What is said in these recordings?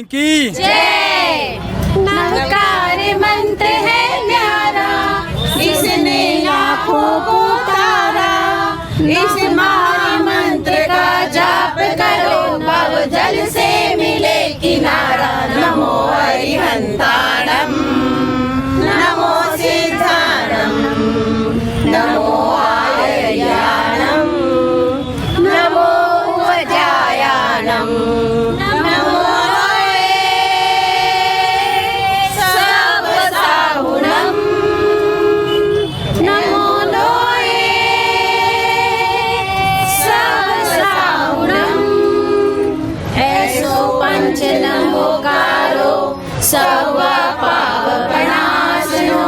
की जय। नवकार मंत्र है न्यारा, इसने लाखों को तारा। इस महामंत्र का जाप करो, भव जल से मिले किनारा। नमो अरिहंताणम, नमो सिद्धाणम, नमो आर्याणम, नमो वज्रायाणम, नमो सर्वसाहुणम, नमो लोये सर्वसाहुणम। ऐसो पंच नमोकारो सर्व पापप्रणाशनो,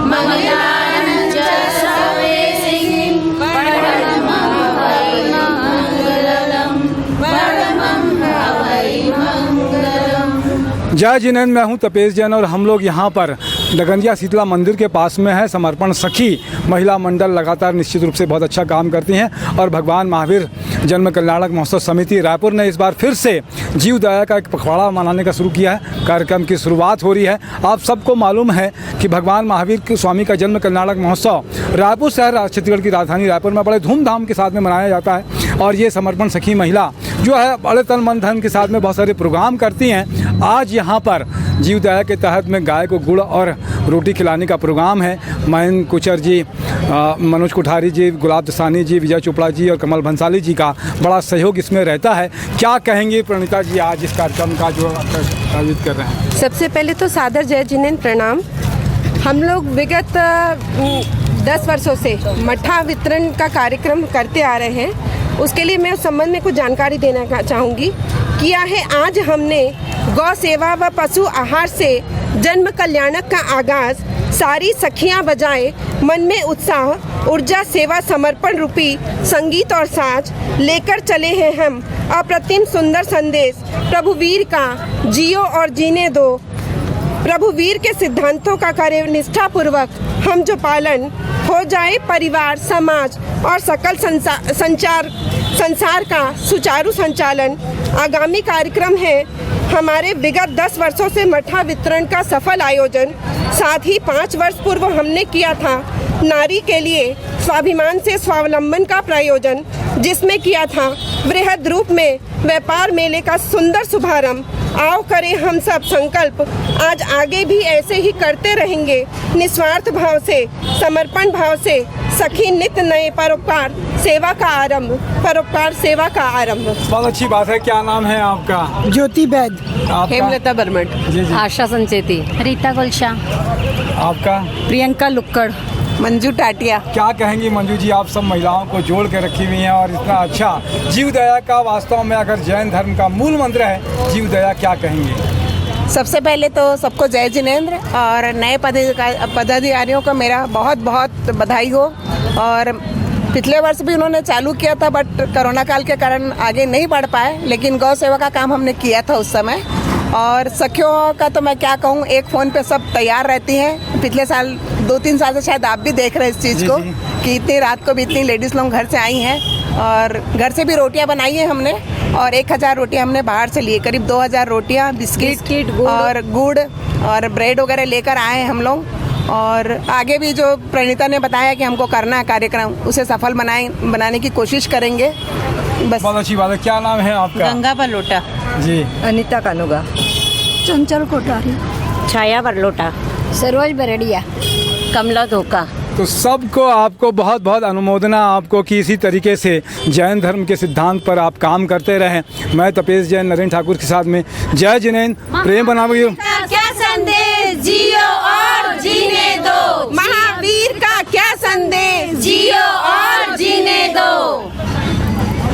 मंगलानं च सर्वेसिं परमं भवै मंगलम्। जय जिनेन्द्र, मैं हूं तपेश जैन और हम लोग यहां पर डगंजिया शीतला मंदिर के पास में है। समर्पण सखी महिला मंडल लगातार निश्चित रूप से बहुत अच्छा काम करती हैं और भगवान महावीर जन्म कल्याणक महोत्सव समिति रायपुर ने इस बार फिर से जीव दया का एक पखवाड़ा मनाने का शुरू किया है। कार्यक्रम की शुरुआत हो रही है। आप सबको मालूम है कि भगवान महावीर के स्वामी का जन्म कल्याणक महोत्सव रायपुर शहर छत्तीसगढ़ की राजधानी रायपुर में बड़े धूमधाम के साथ में मनाया जाता है और ये समर्पण सखी महिला जो है बड़े तन मन धन के साथ में बहुत सारे प्रोग्राम करती हैं। आज यहाँ पर जीव दया के तहत में गाय को गुड़ और रोटी खिलाने का प्रोग्राम है। महेंद्र कुचर जी, मनोज कोठारी जी, गुलाब दसानी जी, विजय चोपड़ा जी और कमल भंसाली जी का बड़ा सहयोग इसमें रहता है। क्या कहेंगे प्रणीता जी आज इस कार्यक्रम का जो आयोजित कर रहे हैं? सबसे पहले तो सादर जय जिनेन्द्र प्रणाम। हम लोग विगत 10 वर्षों से मठा वितरण का कार्यक्रम करते आ रहे हैं। उसके लिए मैं उस संबंध में कुछ जानकारी देना चाहूँगी। किया है आज हमने गौ सेवा व पशु आहार से जन्म कल्याणक का आगाज। सारी सखियां बजाए मन में उत्साह, ऊर्जा, सेवा, समर्पण रूपी संगीत और साज लेकर चले हैं हम अप्रतिम सुंदर संदेश। प्रभु वीर का जियो और जीने दो। प्रभु वीर के सिद्धांतों का करें निष्ठापूर्वक हम जो पालन, हो जाए परिवार, समाज और सकल संसार का सुचारू संचालन। आगामी कार्यक्रम है हमारे विगत 10 वर्षों से मठा वितरण का सफल आयोजन। साथ ही 5 वर्ष पूर्व हमने किया था नारी के लिए स्वाभिमान से स्वावलंबन का प्रायोजन, जिसमें किया था वृहद रूप में व्यापार मेले का सुंदर शुभारंभ। आओ करें हम सब संकल्प, आज आगे भी ऐसे ही करते रहेंगे निस्वार्थ भाव से, समर्पण भाव से। सखी नित्य नए परोपकार सेवा का आरंभ, परोपकार सेवा का आरंभ। बहुत अच्छी बात है। क्या नाम है आपका? ज्योति बैद, हेमलता बर्मठ, जी जी। आशा संचेती, रीता गुलशाह, आपका? प्रियंका लुक्कड़, मंजू टाटिया। क्या कहेंगी मंजू जी, आप सब महिलाओं को जोड़ के रखी हुई हैं और इतना अच्छा जीव दया का वास्तव में अगर जैन धर्म का मूल मंत्र है जीव दया, क्या कहेंगे? सबसे पहले तो सबको जय जिनेन्द्र और नए पदाधिकारियों को मेरा बहुत बहुत बधाई हो। और पिछले वर्ष भी उन्होंने चालू किया था बट कोरोना काल के कारण आगे नहीं बढ़ पाए, लेकिन गौ सेवा का काम हमने किया था उस समय। और सखियों का तो मैं क्या कहूँ, एक फ़ोन पे सब तैयार रहती हैं। पिछले साल 2-3 साल से शायद आप भी देख रहे हैं इस चीज़ को कि इतनी रात को भी इतनी लेडीज़ लोग घर से आई हैं और घर से भी रोटियां बनाई हैं हमने। और 1000 रोटियां हमने बाहर से लिए, करीब 2000 रोटियां, बिस्किट और गुड़ और ब्रेड वगैरह लेकर आए हैं हम लोग। और आगे भी जो प्रणीता ने बताया कि हमको करना है कार्यक्रम, उसे सफल बनाने की कोशिश करेंगे। बस बहुत अच्छी बात है। क्या नाम है आपका? गंगा बरलोटा जी। अनीता कानूगा, चंचल कोठारी, छाया बरलोटा, सरोज बरड़िया, कमला धोका। तो सबको आपको बहुत बहुत अनुमोदना आपको कि इसी तरीके से जैन धर्म के सिद्धांत पर आप काम करते रहें। मैं तपेश जैन नरेंद्र ठाकुर के साथ में जय जिनेन्द्र, प्रेम बनाओ। क्या संदेश, जियो और जीने दो। महावीर का क्या संदेश, जियो और जीने दो।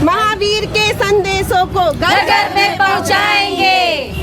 महावीर के संदेशों को घर घर में पहुँचाएंगे।